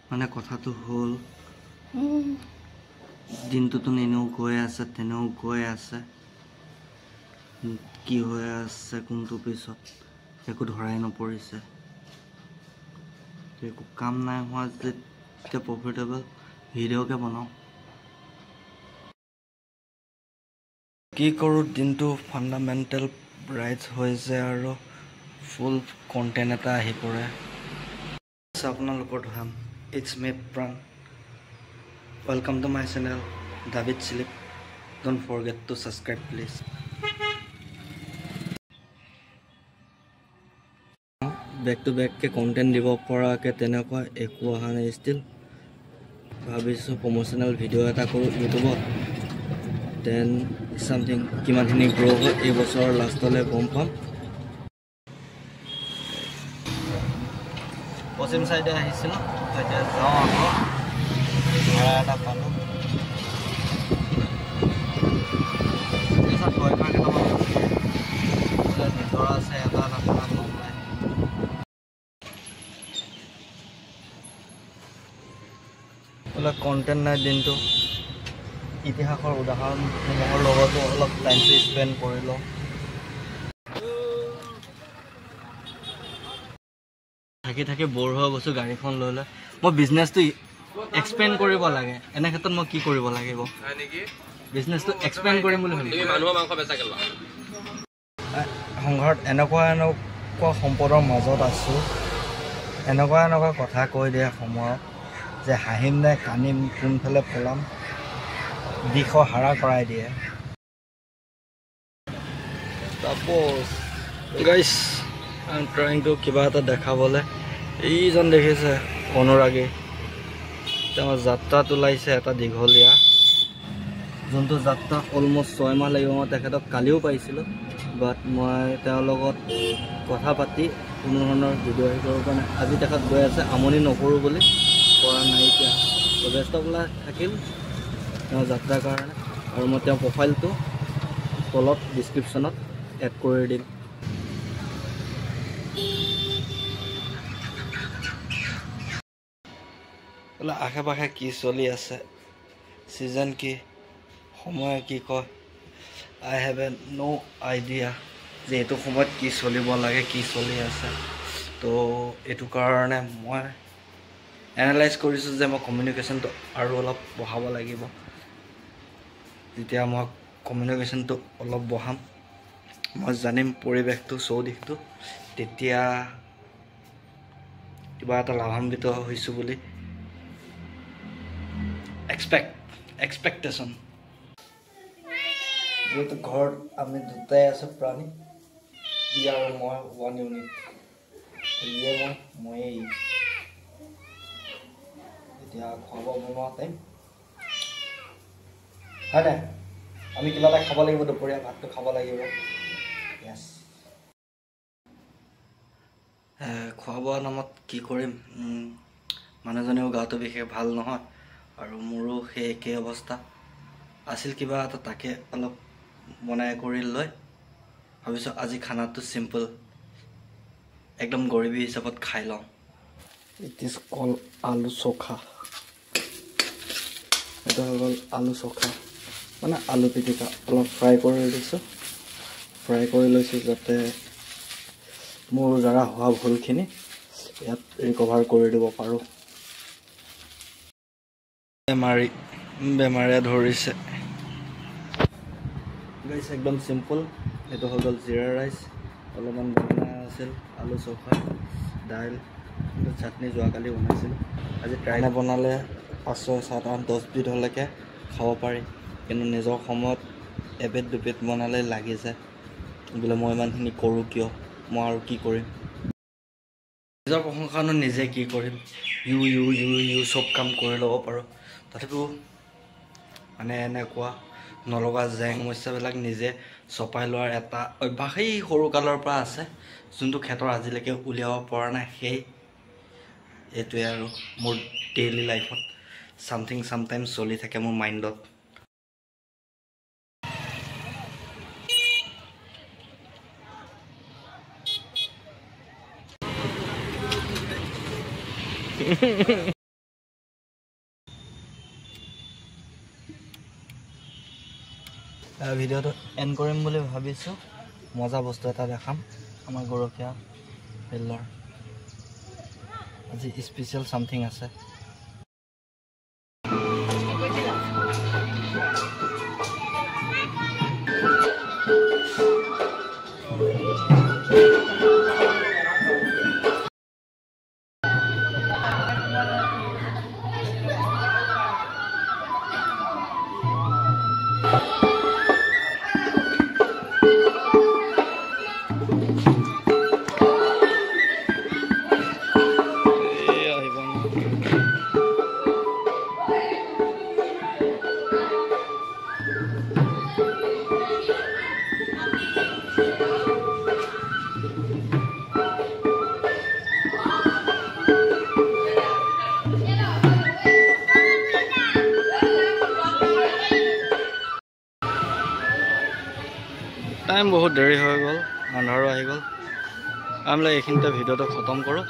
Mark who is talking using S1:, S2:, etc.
S1: মানে কথাটো হ'ল দিনটোতো এনেও গৈ আছে তেনেও গৈ আছে কি হৈ আছে কোনটো পিছত একো ধৰাই নপৰিছে একো কাম নাই হোৱা যেতিয়া প্ৰফিটেবল ভিডিঅ'কে বনাওঁ কি কৰোঁ দিনটো ফাণ্ডামেণ্টেল ৰাইটছ হৈছে আৰু ফুল কণ্টেণ্ট এটা আহি পৰে আপোনালোকৰ ধাম it's me Pran welcome to my channel David চিলিপ don't forget to subscribe please back to বেককৈ কণ্টেণ্ট দিব পৰাকৈ তেনেকুৱা একো অহা নাই ষ্টিল ভাবিছোঁ প্ৰমোশ্যনেল ভিডিঅ' এটা কৰোঁ ইউটিউবত দেন ছামথিং কিমানখিনি গ্ৰ' হয় এই বছৰৰ লাষ্টলৈ গম পাম পশ্চিম চাইডে আহিছিলোঁ এতিয়া যাওঁ আকৌ ভাড়া এটা পালোঁ নিজৰ আছে এটা বোলে কণ্টেণ্ট নাই দিনটো ইতিহাসৰ উদাহৰণসমূহৰ লগতো অলপ টাইমটো স্পেণ্ড কৰি লওঁ থাকি থাকি বৰ হৈ গৈছোঁ গাড়ীখন লৈ লৈ মই বিজনেছটো এক্সপেণ্ড কৰিব লাগে এনে ক্ষেত্ৰত মই কি কৰিব লাগিব বিজনেছটো এক্সপেণ্ড কৰিম বুলি ভাবিছোঁ সংঘাত এনেকুৱা সম্পদৰ মাজত আছোঁ এনেকুৱা কথা কৈ দিয়ে সময়ত যে হাঁহিম নে কান্দিম কোনফালে পলাম দিশ হাৰা কৰাই দিয়ে চাপ'জ গাইছ আই এম ট্ৰাইং টু কিবা এটা দেখাবলৈ এইজন দেখিছে অনুৰাগী তেওঁৰ যাত্ৰাত ওলাইছে এটা দীঘলীয়া যোনটো যাত্ৰা অলমষ্ট 6 মাহ লাগিব মই তেখেতক কালিও পাইছিলোঁ বাট মই তেওঁৰ লগত কথা পাতি কোনো ধৰণৰ ভিডিঅ' আহি কৰিব পৰা নাই আজি তেখেত গৈ আছে আমনি নকৰোঁ বুলি কৰা নাইকিয়া ব্যস্ত বোলা থাকিল তেওঁৰ যাত্ৰাৰ কাৰণে আৰু মই তেওঁৰ প্ৰফাইলটো তলত ডিছক্ৰিপশ্যনত এড কৰি দিম বোলে আশে পাশে কি চলি আছে ছিজন কি সময় কি কয় আই হেভ এ ন' আইডিয়া যে এইটো সময়ত কি চলিব লাগে কি চলি আছে তো এইটো কাৰণে মই এনালাইজ কৰিছোঁ যে মই কমিউনিকেশ্যনটো আৰু অলপ বঢ়াব লাগিব যেতিয়া মই কমিউনিকেশ্যনটো অলপ বঢ়াম মই জানিম পৰিৱেশটো চৌদিশটো তেতিয়া কিবা এটা লাভান্বিত হৈছোঁ বুলি এক্সপেক্টেশ্যন যিহেতু ঘৰত আমি দুটাই আছোঁ প্ৰাণী ই আৰু মই 1 ইউনিট ইয়ে ময়েই এতিয়া খোৱা বোৱা বনোৱা টাইম হয় নাই আমি কিবা এটা খাব লাগিব দুপৰীয়া ভাতটো খাব লাগিব য়েছ খোৱা বোৱা নামত কি কৰিম মানুহজনেও গাটো বিশেষ ভাল নহয় আৰু মোৰো সেই একেই অৱস্থা আছিল কিবা এটা তাকে অলপ বনাই কৰি লৈ ভাবিছোঁ আজি খানাটো চিম্পল একদম গৰিবী হিচাপত খাই লওঁ ইট ইজ কল আলু চোখা এইটো হৈ গ'ল আলু চোখা মানে আলু পিটিকা অলপ ফ্ৰাই কৰি দিছোঁ ফ্ৰাই কৰি লৈছোঁ যাতে মোৰ দ্বাৰা হোৱা ভুলখিনি ইয়াত ৰিকভাৰ কৰি দিব পাৰোঁ বেমাৰে ধৰিছে গাইছ একদম চিম্পল এইটো হৈ গ'ল জিৰা ৰাইচ অলপমান বেঙেনা আছিল আলু চোখা দাইল চাটনি যোৱাকালি বনাইছিলোঁ আজি ট্ৰাই বনালে 5, 6, 7, 8, 10 বিধলৈকে খাব পাৰি কিন্তু নিজৰ সময়ত এবিধ দুবিধ বনালে লাগি যায় বোলে মই ইমানখিনি কৰোঁ কিয় মই আৰু কি কৰিম নিজৰ প্ৰশংসানো নিজে কি কৰিম ইউ চব কাম কৰি ল'ব পাৰোঁ তথাপিও মানে এনেকুৱা নলগা জেং সমস্যাবিলাক নিজে চপাই লোৱাৰ এটা অভ্যাসেই সৰুকালৰ পৰা আছে যোনটো ক্ষেত্ৰত আজিলৈকে উলিয়াব পৰা নাই সেই এইটোৱে আৰু মোৰ ডেইলি লাইফত চামটাইম চলি থাকে মোৰ মাইণ্ডত ভিডিঅ'টো এণ্ড কৰিম বুলি ভাবিছোঁ মজা বস্তু এটা দেখাম আমাৰ গৰখীয়া ফিল্ডৰ আজি স্পেচিয়েল সামথিং আছে টাইম বহুত দেৰি হৈ গ'ল আন্ধাৰো আহি গ'ল আমি এইখিনিতে ভিডিঅ'টো খতম কৰোঁ